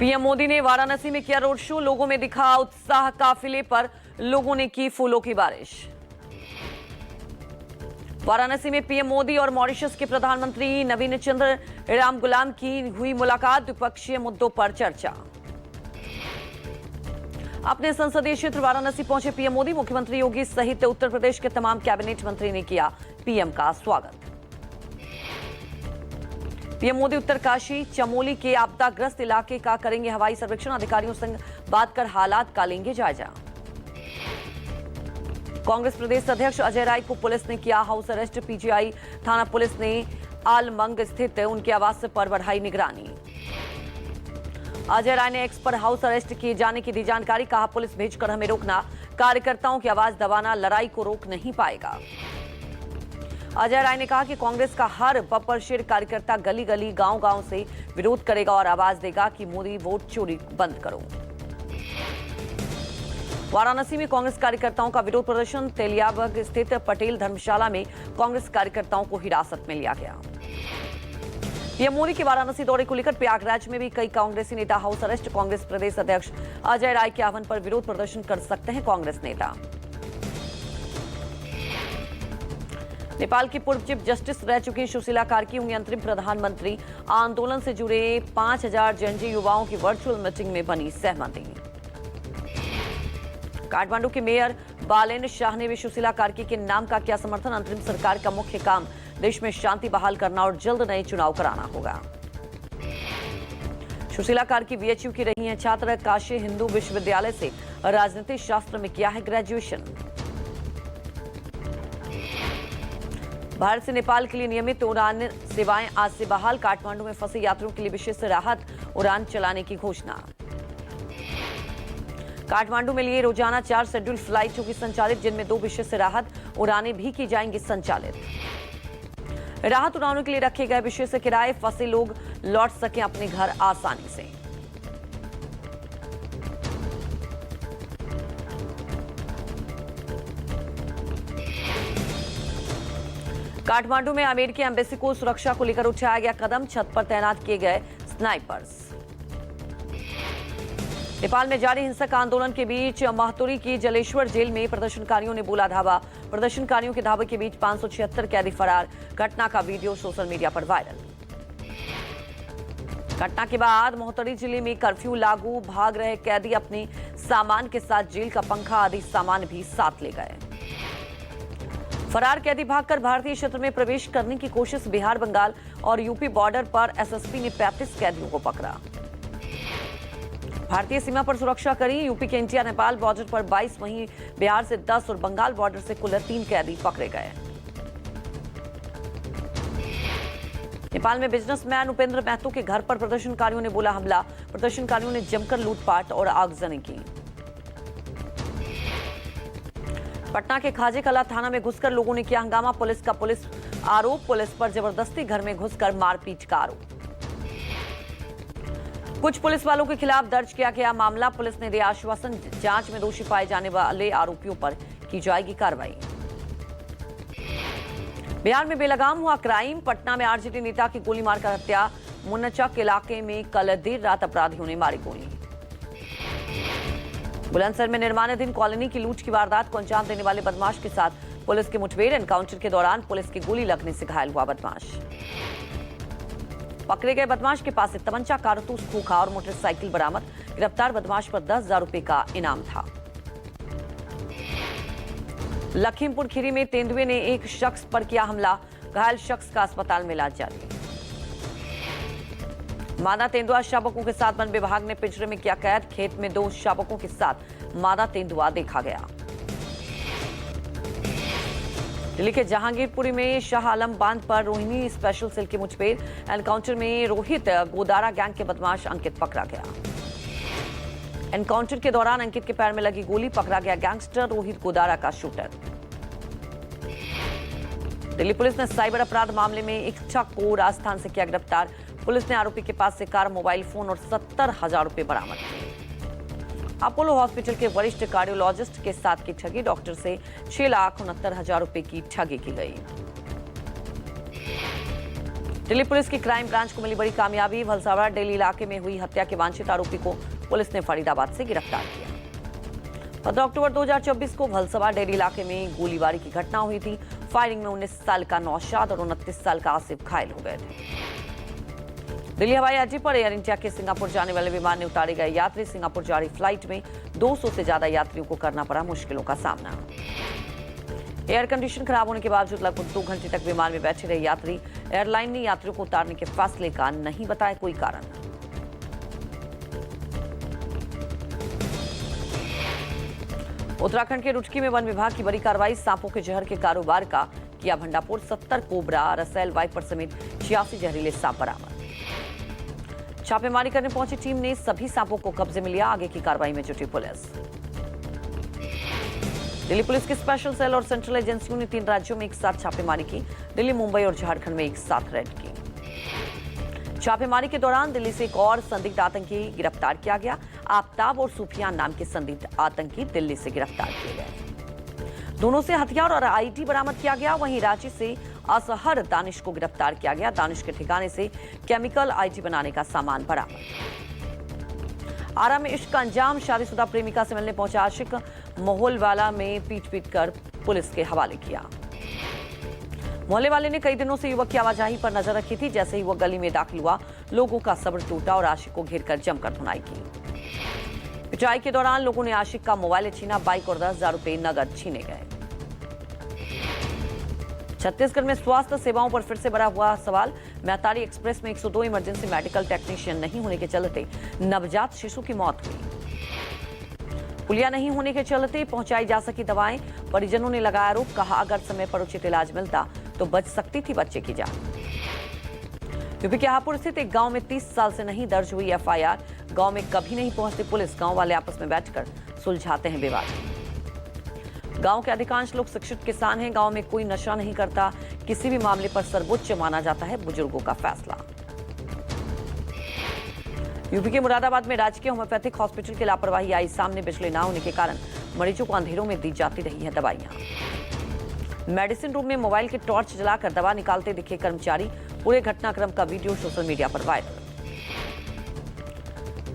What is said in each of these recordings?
PM Modi ने वाराणसी में किया रोड शो, लोगों में दिखा उत्साह, काफिले पर लोगों ने की फूलों की बारिश। वाराणसी में पीएम मोदी और मॉरिशस के प्रधानमंत्री नवीन चंद्र रामगुलाम की हुई मुलाकात, द्विपक्षीय मुद्दों पर चर्चा। अपने संसदीय क्षेत्र वाराणसी पहुंचे पीएम मोदी, मुख्यमंत्री योगी सहित उत्तर प्रदेश के तमाम कैबिनेट मंत्री ने किया पीएम का स्वागत। पीएम मोदी उत्तरकाशी चमोली के आपदाग्रस्त इलाके का करेंगे हवाई सर्वेक्षण, अधिकारियों से बात कर हालात का लेंगे जायजा। कांग्रेस प्रदेश अध्यक्ष अजय राय को पुलिस ने किया हाउस अरेस्ट, पीजीआई थाना पुलिस ने आलमंग स्थित उनके आवास पर बढ़ाई निगरानी। अजय राय ने एक्स पर हाउस अरेस्ट किए जाने की दी जानकारी, कहा पुलिस भेजकर हमें रोकना, कार्यकर्ताओं की आवाज दबाना लड़ाई को रोक नहीं पाएगा। अजय राय ने कहा कि कांग्रेस का हर बपरशेर कार्यकर्ता गली गली गांव गांव से विरोध करेगा और आवाज देगा कि मोदी वोट चोरी बंद करो। वाराणसी में कांग्रेस कार्यकर्ताओं का विरोध प्रदर्शन, तेलियाबाग स्थित पटेल धर्मशाला में कांग्रेस कार्यकर्ताओं को हिरासत में लिया गया। पीएम मोदी के वाराणसी दौरे को लेकर प्रयागराज में भी कई कांग्रेसी नेता हाउस अरेस्ट, कांग्रेस प्रदेश अध्यक्ष अजय राय के आह्वान पर विरोध प्रदर्शन कर सकते हैं कांग्रेस नेता। नेपाल की पूर्व चीफ जस्टिस रह चुकी सुशीला कार्की होंगी अंतरिम प्रधानमंत्री, आंदोलन से जुड़े 5000 जनजी युवाओं की वर्चुअल मीटिंग में बनी सहमति। काठमांडू के मेयर बालेन शाह ने भी सुशीला कार्की के नाम का किया समर्थन, अंतरिम सरकार का मुख्य काम देश में शांति बहाल करना और जल्द नए चुनाव कराना होगा। सुशीला कार्की बीएचयू की रही हैं छात्र, काशी हिंदू विश्वविद्यालय से राजनीति शास्त्र में किया है ग्रेजुएशन। भारत से नेपाल के लिए नियमित उड़ान सेवाएं आज से बहाल, काठमांडू में फंसे यात्रियों के लिए विशेष राहत उड़ान चलाने की घोषणा। काठमांडू में लिए रोजाना 4 शेड्यूल फ्लाइट होगी संचालित, जिनमें 2 विशेष राहत उड़ानें भी की जाएंगी संचालित। राहत उड़ानों के लिए रखे गए विशेष किराए, फंसे लोग लौट सकें अपने घर आसानी से। काठमांडू में अमेरिकी एम्बेसी को सुरक्षा को लेकर उठाया गया कदम, छत पर तैनात किए गए स्नाइपर्स। नेपाल में जारी हिंसक आंदोलन के बीच महतुरी की जलेश्वर जेल में प्रदर्शनकारियों ने बोला धावा, प्रदर्शनकारियों के धावे के बीच 576 कैदी फरार, घटना का वीडियो सोशल मीडिया पर वायरल। घटना के बाद मोहतरी जिले में कर्फ्यू लागू, भाग रहे कैदी अपने सामान के साथ जेल का पंखा आदि सामान भी साथ ले गए। फरार कैदी भागकर भारतीय क्षेत्र में प्रवेश करने की कोशिश, बिहार बंगाल और यूपी बॉर्डर पर एसएसपी ने 35 कैदियों को पकड़ा। भारतीय सीमा पर सुरक्षा करी, यूपी के इंडिया नेपाल बॉर्डर पर 22, वहीं बिहार से 10 और बंगाल बॉर्डर से कुल 3 कैदी पकड़े गए। नेपाल में बिजनेसमैन उपेंद्र महतो के घर पर प्रदर्शनकारियों ने बोला हमला, प्रदर्शनकारियों ने जमकर लूटपाट और आगजनी की। पटना के खाजे कला थाना में घुसकर लोगों ने किया हंगामा, पुलिस आरोप, पुलिस पर जबरदस्ती घर में घुसकर मारपीट का आरोप। कुछ पुलिस वालों के खिलाफ दर्ज किया गया मामला, पुलिस ने दिया आश्वासन, जांच में दोषी पाए जाने वाले आरोपियों पर की जाएगी कार्रवाई। बिहार में बेलगाम हुआ क्राइम, पटना में आरजेडी नेता की गोली मारकर हत्या, मुन्नचक इलाके में कल देर रात अपराधियों ने मारी गोली। बुलंदशहर में निर्माणाधीन कॉलोनी की लूट की वारदात को अंजाम देने वाले बदमाश के साथ पुलिस की मुठभेड़, एनकाउंटर के दौरान पुलिस की गोली लगने से घायल हुआ बदमाश। पकड़े गए बदमाश के पास से तमंचा, कारतूस, खोखा और मोटरसाइकिल बरामद, गिरफ्तार बदमाश पर 10,000 रुपए का इनाम था। लखीमपुर खीरी में तेंदुए ने एक शख्स पर किया हमला, घायल शख्स का अस्पताल में इलाज जारी। मादा तेंदुआ शावकों के साथ वन विभाग ने पिंजरे में किया कैद, खेत में 2 शावकों के साथ मादा तेंदुआ देखा गया। दिल्ली के जहांगीरपुरी में शाह आलम बांध पर रोहिणी स्पेशल सेल की मुठभेड़, एनकाउंटर में रोहित गोदारा गैंग के बदमाश अंकित पकड़ा गया। एनकाउंटर के दौरान अंकित के पैर में लगी गोली, पकड़ा गया गैंगस्टर रोहित गोदारा का शूटर। दिल्ली पुलिस ने साइबर अपराध मामले में एक शख्स को राजस्थान से किया गिरफ्तार, पुलिस ने आरोपी के पास से कार, मोबाइल फोन और 70,000 रुपए बरामद किए। अपोलो हॉस्पिटल के वरिष्ठ कार्डियोलॉजिस्ट के साथ की ठगी, डॉक्टर से 6,69,000 रुपए की ठगी की गई। दिल्ली पुलिस की क्राइम ब्रांच को मिली बड़ी कामयाबी। वलसाड़ा डेली इलाके में हुई हत्या के वांछित आरोपी को पुलिस ने फरीदाबाद से गिरफ्तार किया। 15 अक्टूबर 2024 को वलसाड़ा डेली इलाके में गोलीबारी की घटना हुई थी। फायरिंग में 19 साल का नौशाद और 29 साल का आसिफ घायल हो गए थे। दिल्ली हवाई अड्डे पर एयर इंडिया के सिंगापुर जाने वाले विमान ने उतारे गए यात्री। सिंगापुर जा रही फ्लाइट में 200 से ज्यादा यात्रियों को करना पड़ा मुश्किलों का सामना। एयर कंडीशन खराब होने के बावजूद लगभग 2 घंटे तक विमान में बैठे रहे यात्री। एयरलाइन ने यात्रियों को उतारने के फैसले का नहीं बताया कोई कारण। उत्तराखंड के रुड़की में वन विभाग की बड़ी कार्रवाई। सांपों के जहर के कारोबार का किया भंडाफोड़। 70 कोबरा, रसेल, वाइपर समेत 86 जहरीले सांप बरामद। छापेमारी करने पहुंची टीम ने सभी सांपों को कब्जे में लिया। आगे की कार्रवाई में जुटी पुलिस। दिल्ली पुलिस की स्पेशल सेल और सेंट्रल एजेंसियों ने 3 राज्यों में एक साथ छापेमारी की। दिल्ली, मुंबई और झारखंड में एक साथ रेड की। छापेमारी के दौरान दिल्ली से एक और संदिग्ध आतंकी गिरफ्तार किया गया। आफ्ताब और सुफियान नाम के संदिग्ध आतंकी दिल्ली से गिरफ्तार किए गए। दोनों से हथियार और आईडी बरामद किया गया। वहीं रांची से असहर दानिश को गिरफ्तार किया गया। दानिश के ठिकाने से केमिकल आईडी बनाने का सामान बरामद। आरा में इश्क का अंजाम। शादीशुदा प्रेमिका से मिलने पहुंचा आशिक। मोहल्ला में पीट कर पुलिस के हवाले किया। मोहल्ले वाले ने कई दिनों से युवक की आवाजाही पर नजर रखी थी। जैसे ही वह गली में दाखिल हुआ, लोगों का सब्र टूटा और आशिक को घेरकर जमकर धुनाई की। पिटाई के दौरान लोगों ने आशिक का मोबाइल छीना। बाइक और 10,000 रुपए नगद छीने गए। छत्तीसगढ़ में स्वास्थ्य सेवाओं पर फिर से बड़ा हुआ सवाल। मैतारी एक्सप्रेस में 102 इमरजेंसी मेडिकल टेक्नीशियन नहीं होने के चलते नवजात शिशु की मौत हुई। पुलिया नहीं होने के चलते पहुंचाई जा सकी दवाएं। परिजनों ने लगाया आरोप। कहा अगर समय पर उचित इलाज मिलता तो बच सकती थी बच्चे की जान। यूपी के हापुड़ स्थित एक गांव में 30 साल से नहीं दर्ज हुई एफआईआर। गांव में कभी नहीं पहुंचती पुलिस। गांव वाले आपस में बैठकर सुलझाते हैं विवाद। गांव के अधिकांश लोग शिक्षित किसान हैं। गांव में कोई नशा नहीं करता। किसी भी मामले पर सर्वोच्च माना जाता है बुजुर्गों का फैसला। यूपी के मुरादाबाद में राजकीय होम्योपैथिक हॉस्पिटल की लापरवाही आई सामने। बिजली न होने के कारण मरीजों को अंधेरों में दी जाती रही है दवाइयां। मेडिसिन रूम में मोबाइल के टॉर्च जलाकर दवा निकालते दिखे कर्मचारी। पूरे घटनाक्रम का वीडियो सोशल मीडिया पर वायरल।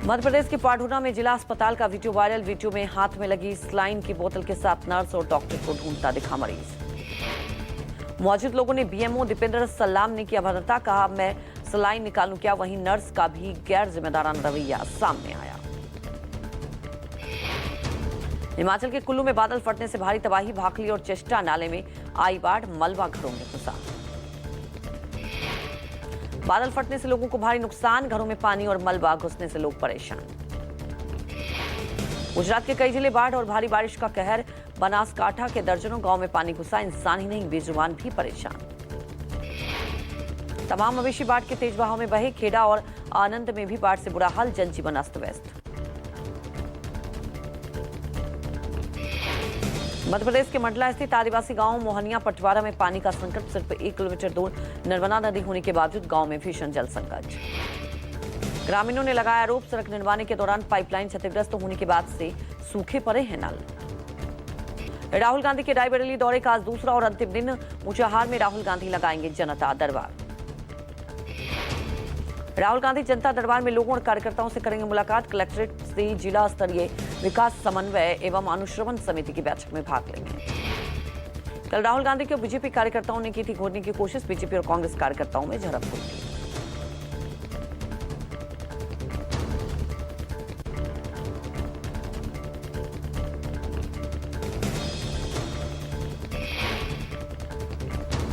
मध्य प्रदेश के पाढ़ुना में जिला अस्पताल का वीडियो वायरल। वीडियो में हाथ में लगी स्लाइन की बोतल के साथ नर्स और डॉक्टर को ढूंढता दिखा मरीज। मौजूद लोगों ने बीएमओ दीपेंद्र सलाम ने की अभद्रता। कहा मैं सलाइन निकालूं क्या। वहीं नर्स का भी गैर जिम्मेदाराना रवैया सामने आया। हिमाचल के कुल्लू में बादल फटने से भारी तबाही। भाखली और चेष्टा नाले में आई बाढ़। मलबा घरों में घुसा। बादल फटने से लोगों को भारी नुकसान। घरों में पानी और मलबा घुसने से लोग परेशान। गुजरात के कई जिले बाढ़ और भारी बारिश का कहर। बनासकांठा के दर्जनों गांव में पानी घुसा। इंसान ही नहीं बेजुबान भी परेशान। तमाम मवेशी बाढ़ के तेज बहाव में बहे। खेड़ा और आनंद में भी बाढ़ से बुरा हाल। जनजीवन अस्त व्यस्त। मध्य प्रदेश के मंडला स्थित आदिवासी गांव मोहनिया पटवारा में पानी का संकट। सिर्फ 1 किलोमीटर दूर नर्मदा नदी होने के बावजूद गांव में भीषण जल संकट। ग्रामीणों ने लगाया आरोप। सड़क निर्माण के दौरान पाइपलाइन क्षतिग्रस्त होने के बाद से सूखे पड़े हैं नल। राहुल गांधी के रायबरेली दौरे का आज दूसरा और अंतिम दिन। ऊंचाहार में राहुल गांधी लगाएंगे जनता दरबार। राहुल गांधी जनता दरबार में लोगों और कार्यकर्ताओं से करेंगे मुलाकात। कलेक्ट्रेट से जिला स्तरीय विकास समन्वय एवं अनुश्रवण समिति की बैठक में भाग लेंगे। कल राहुल गांधी के बीजेपी कार्यकर्ताओं ने की थी घोरने की कोशिश। बीजेपी और कांग्रेस कार्यकर्ताओं में झड़प हुई थी।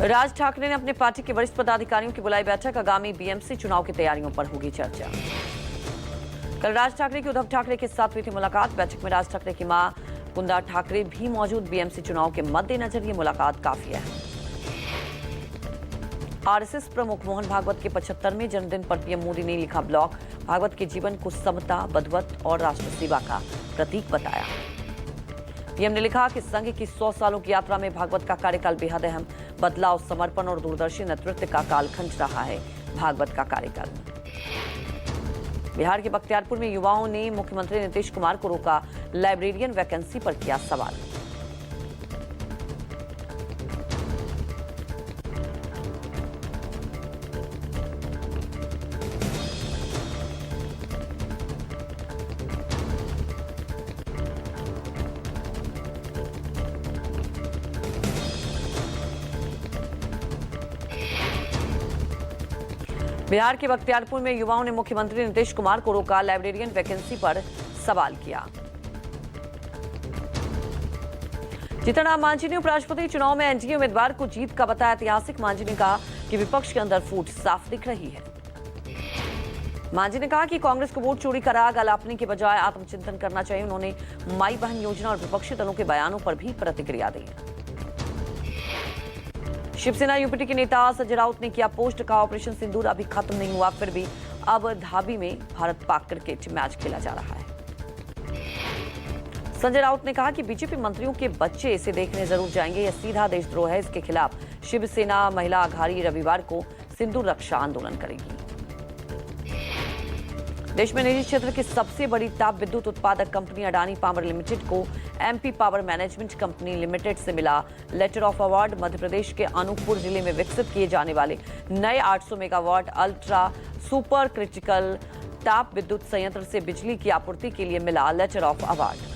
राज ठाकरे ने अपने पार्टी के वरिष्ठ पदाधिकारियों की बुलाई बैठक। आगामी बीएमसी चुनाव की तैयारियों पर होगी चर्चा। कल राज ठाकरे की उद्धव ठाकरे के साथ हुई थी मुलाकात। बैठक में राज ठाकरे की मां कुंदा ठाकरे भी मौजूद। बीएमसी चुनाव के मद्देनजर ये मुलाकात काफी है। आरएसएस प्रमुख मोहन भागवत के 75वें जन्मदिन पर पीएम मोदी ने लिखा ब्लॉग। भागवत के जीवन को समता, बंधुत्व और राष्ट्र सेवा का प्रतीक बताया। पीएम ने लिखा कि संघ की 100 सालों की यात्रा में भागवत का कार्यकाल बेहद अहम, बदलाव, समर्पण और दूरदर्शी नेतृत्व का कालखंड रहा है। भागवत का कार्यकाल। बिहार के बख्तियारपुर में युवाओं ने मुख्यमंत्री नीतीश कुमार को रोका। लाइब्रेरियन वैकेंसी पर किया सवाल। बिहार के बख्तियारपुर में युवाओं ने मुख्यमंत्री नीतीश कुमार को रोका, लाइब्रेरियन वैकेंसी पर सवाल किया। जीतन राम मांझी ने उपराष्ट्रपति चुनाव में एनडीए उम्मीदवार को जीत का बताया ऐतिहासिक। मांझी ने कहा कि विपक्ष के अंदर फूट साफ दिख रही है। मांझी ने कहा कि कांग्रेस को वोट चोरी का राग अलापने के बजाय आत्मचिंतन करना चाहिए। उन्होंने माई बहन योजना और विपक्षी दलों के बयानों पर भी प्रतिक्रिया दी। शिवसेना यूपीटी के नेता संजय राउत ने किया पोस्ट, कहा ऑपरेशन सिंदूर अभी खत्म नहीं हुआ, फिर भी अब धाबी में भारत पाक क्रिकेट मैच खेला जा रहा है। संजय राउत ने कहा कि बीजेपी मंत्रियों के बच्चे इसे देखने जरूर जाएंगे, यह सीधा देशद्रोह है। इसके खिलाफ शिवसेना महिला अघाड़ी रविवार को सिंदूर रक्षा आंदोलन करेगी। देश में निजी क्षेत्र की सबसे बड़ी ताप विद्युत उत्पादक कंपनी अडानी पावर लिमिटेड को MP power management company limited से मिला letter of award. Madhya Pradesh के अनूपपुर जिले में विकसित किए जाने वाले नए 800 मेगावाट अल्ट्रा सुपर क्रिटिकल ताप विद्युत संयंत्र से बिजली की आपूर्ति के लिए मिला letter of award.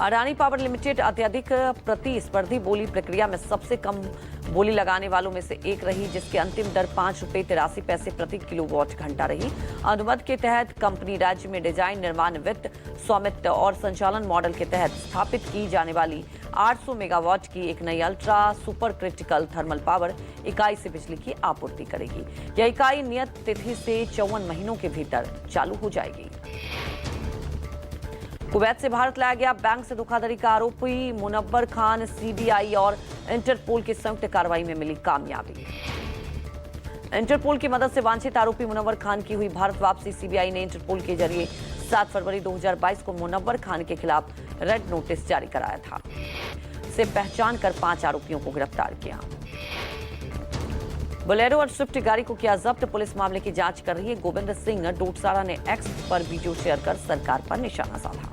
Adani power limited अत्यधिक प्रतिस्पर्धी बोली प्रक्रिया में सबसे कम बोली लगाने वालों में से एक रही, जिसकी अंतिम दर ₹5.83 प्रति किलोवाट घंटा रही। अनुबंध के तहत कंपनी राज्य में डिजाइन, निर्माण, वित्त, स्वामित्व और संचालन मॉडल के तहत स्थापित की जाने वाली 800 मेगावाट की एक नई ultra super critical thermal power इकाई से बिजली की आपूर्ति करेगी। यह इकाई नियत तिथि से 54 महीनों के भीतर चालू हो जाएगी। कुवैत से भारत लाया गया बैंक से धोखाधड़ी का आरोपी मुनव्वर खान सीबीआई और इंटरपोल की संयुक्त कार्रवाई में मिली कामयाबी। इंटरपोल की मदद से वांछित आरोपी मुनव्वर खान की हुई भारत वापसी। सीबीआई ने इंटरपोल के जरिए 7 फरवरी 2022 को मुनव्वर खान के खिलाफ रेड नोटिस जारी कराया था। से पहचान कर 5 आरोपियों को गिरफ्तार किया। बोलेरो और स्विफ्ट गाड़ी को किया जब्त, पुलिस मामले की जांच कर रही है। गोविंद सिंह डोटसारा ने एक्स पर वीडियो शेयर कर सरकार पर निशाना साधा।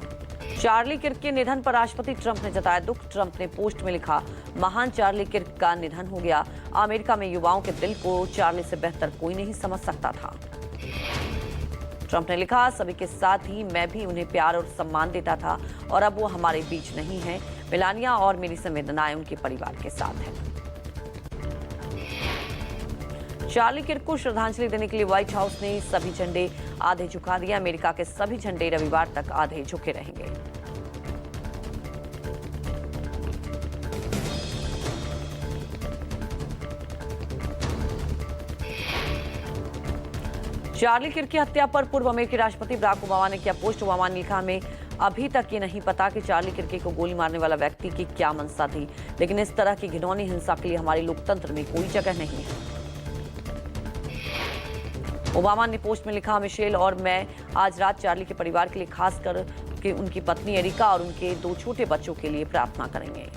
चार्ली किर्क के निधन पर राष्ट्रपति ट्रंप ने जताया दुख। ट्रंप ने पोस्ट में लिखा, महान चार्ली किर्क का निधन हो गया। अमेरिका में युवाओं के दिल को चार्ली से बेहतर कोई नहीं समझ सकता था। ट्रंप ने लिखा, सभी के साथ ही मैं भी उन्हें प्यार और सम्मान देता था और अब वो हमारे बीच नहीं है। मेलानिया और मेरी संवेदनाएं उनके परिवार के साथ हैं। चार्ली किर्क को श्रद्धांजलि देने के लिए व्हाइट हाउस ने सभी झंडे आधे झुका दिए। अमेरिका के सभी झंडे रविवार तक आधे झुके रहेंगे। चार्ली किर्क की हत्या पर पूर्व अमेरिकी राष्ट्रपति बराक ओबामा ने किया पोस्ट। ओबामा ने लिखा, हमें अभी तक ये नहीं पता कि चार्ली किर्क को गोली मारने वाला व्यक्ति की क्या मंशा थी, लेकिन इस तरह की घिनौनी हिंसा के लिए हमारे लोकतंत्र में कोई जगह नहीं है। ओबामा ने पोस्ट में लिखा, मिशेल और मैं आज रात चार्ली के परिवार के लिए, खासकर कि उनकी पत्नी एरिका और उनके 2 छोटे बच्चों के लिए प्रार्थना करेंगे।